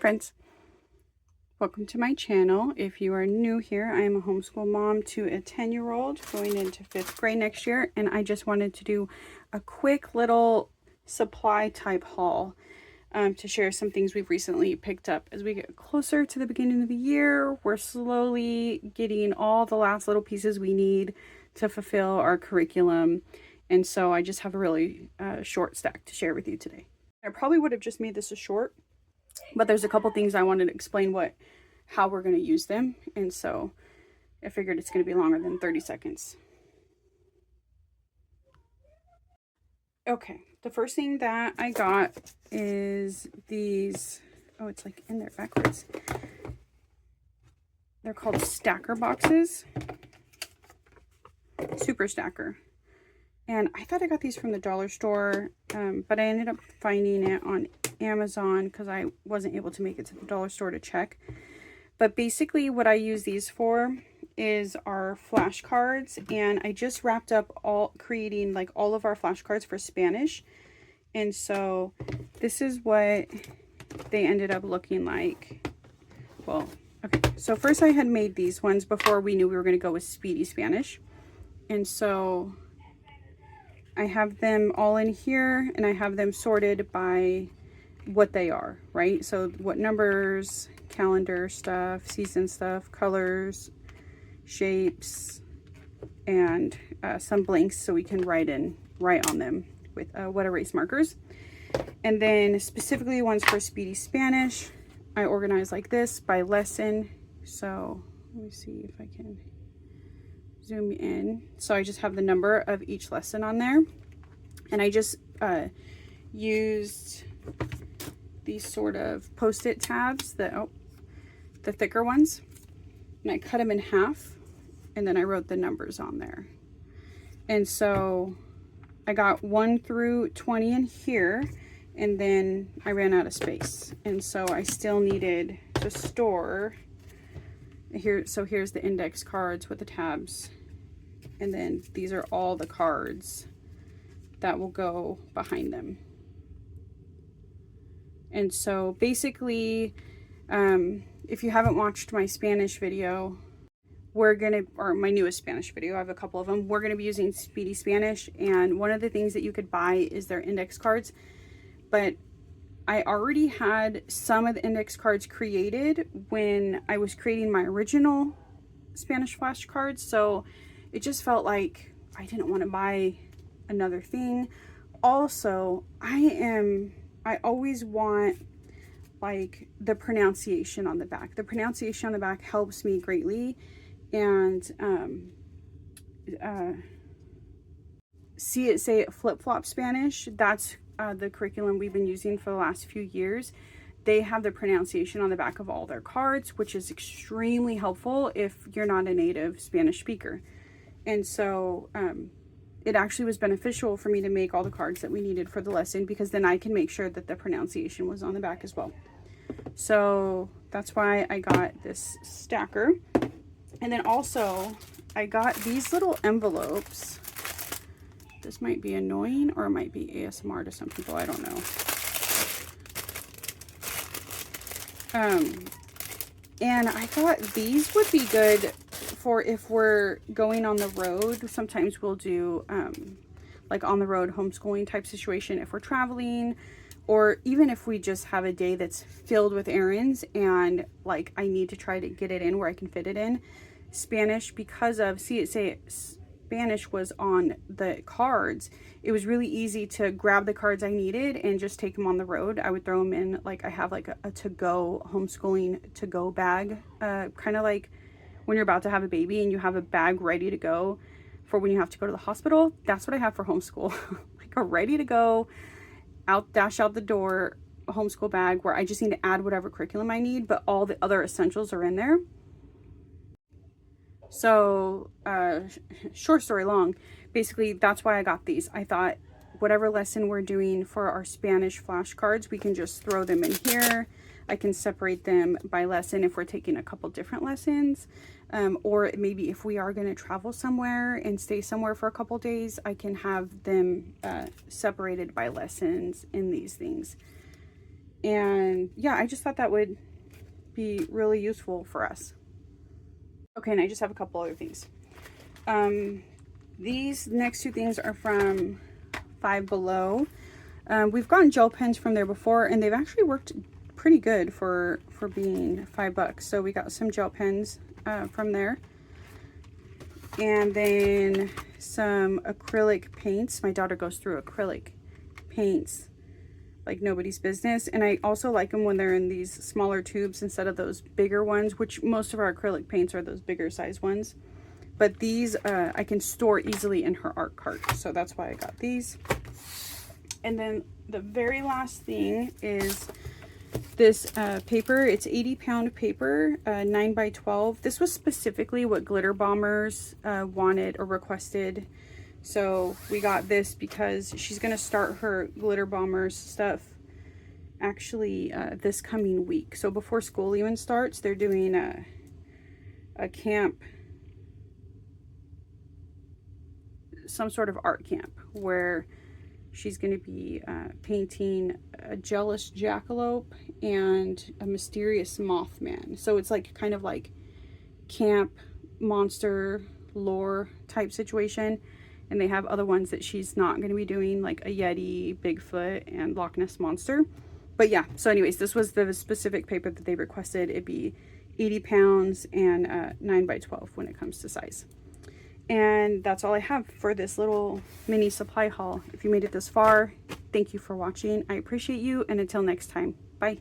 friends, welcome to my channel. If you are new here, I am a homeschool mom to a 10-year-old going into 5th grade next year, and I just wanted to do a quick little supply type haul to share some things we've recently picked up. As we get closer to the beginning of the year, we're slowly getting all the last little pieces we need to fulfill our curriculum, and so I just have a really short stack to share with you today. I probably would have just made this a short, but there's a couple things I wanted to explain how we're going to use them, and so I figured it's going to be longer than 30 seconds. Okay, the first thing that I got is these, oh, it's like in there backwards. They're called stacker boxes, super stacker. And I thought I got these from the dollar store, but I ended up finding it on Amazon because I wasn't able to make it to the dollar store to check. But basically what I use these for is our flashcards, and I just wrapped up creating like all of our flashcards for Spanish. And so this is what they ended up looking like. Well, okay, so first I had made these ones before we knew we were going to go with Speedy Spanish. And so I have them all in here, and I have them sorted by what they are, right? So what numbers, calendar stuff, season stuff, colors, shapes, and some blanks so we can write on them with wet erase markers. And then specifically ones for Speedy Spanish, I organize like this by lesson. So let me see if I can zoom in. So I just have the number of each lesson on there, and I just used these sort of post-it tabs, the thicker ones, and I cut them in half, and then I wrote the numbers on there. And so I got 1 through 20 in here, and then I ran out of space, and so I still needed to store here. So here's the index cards with the tabs, and then these are all the cards that will go behind them. And so basically, if you haven't watched my Spanish video, or my newest Spanish video, I have a couple of them, we're gonna be using Speedy Spanish, and one of the things that you could buy is their index cards. But I already had some of the index cards created when I was creating my original Spanish flashcards, so it just felt like I didn't want to buy another thing. Also, I always want like the pronunciation on the back. The pronunciation on the back helps me greatly, and see it, say it, flip-flop Spanish, that's the curriculum we've been using for the last few years. They have the pronunciation on the back of all their cards, which is extremely helpful if you're not a native Spanish speaker. And so it actually was beneficial for me to make all the cards that we needed for the lesson, because then I can make sure that the pronunciation was on the back as well. So that's why I got this stacker. And then also I got these little envelopes. This might be annoying, or it might be ASMR to some people, I don't know. And I thought these would be good for if we're going on the road. Sometimes we'll do like on the road homeschooling type situation if we're traveling, or even if we just have a day that's filled with errands and like I need to try to get it in where I can fit it in. Spanish, because of Spanish was on the cards, it was really easy to grab the cards I needed and just take them on the road. I would throw them in, like I have like a to-go homeschooling to-go bag, kind of like when you're about to have a baby and you have a bag ready to go for when you have to go to the hospital. That's what I have for homeschool. Like a ready to go, dash out the door homeschool bag where I just need to add whatever curriculum I need, but all the other essentials are in there. So short story long, basically that's why I got these. I thought whatever lesson we're doing for our Spanish flashcards, we can just throw them in here. I can separate them by lesson if we're taking a couple different lessons, or maybe if we are going to travel somewhere and stay somewhere for a couple days, I can have them separated by lessons in these things. And yeah, I just thought that would be really useful for us. Okay, and I just have a couple other things. These next two things are from Five Below. We've gotten gel pens from there before, and they've actually worked pretty good for being $5. So we got some gel pens from there. And then some acrylic paints. My daughter goes through acrylic paints like nobody's business. And I also like them when they're in these smaller tubes instead of those bigger ones, which most of our acrylic paints are those bigger size ones. But these I can store easily in her art cart. So that's why I got these. And then the very last thing is this paper. It's 80-pound paper, 9 by 12. This was specifically what Glitter Bombers wanted or requested. So we got this because she's going to start her Glitter Bombers stuff actually this coming week. So before school even starts, they're doing a camp, some sort of art camp, where she's going to be painting a jealous jackalope and a mysterious mothman. So it's like kind of like camp monster lore type situation. And they have other ones that she's not going to be doing, like a Yeti, Bigfoot, and Loch Ness Monster. But yeah, so anyways, this was the specific paper that they requested. It'd be 80 pounds and 9 by 12 when it comes to size. And that's all I have for this little mini supply haul. If you made it this far, thank you for watching. I appreciate you, and until next time, bye.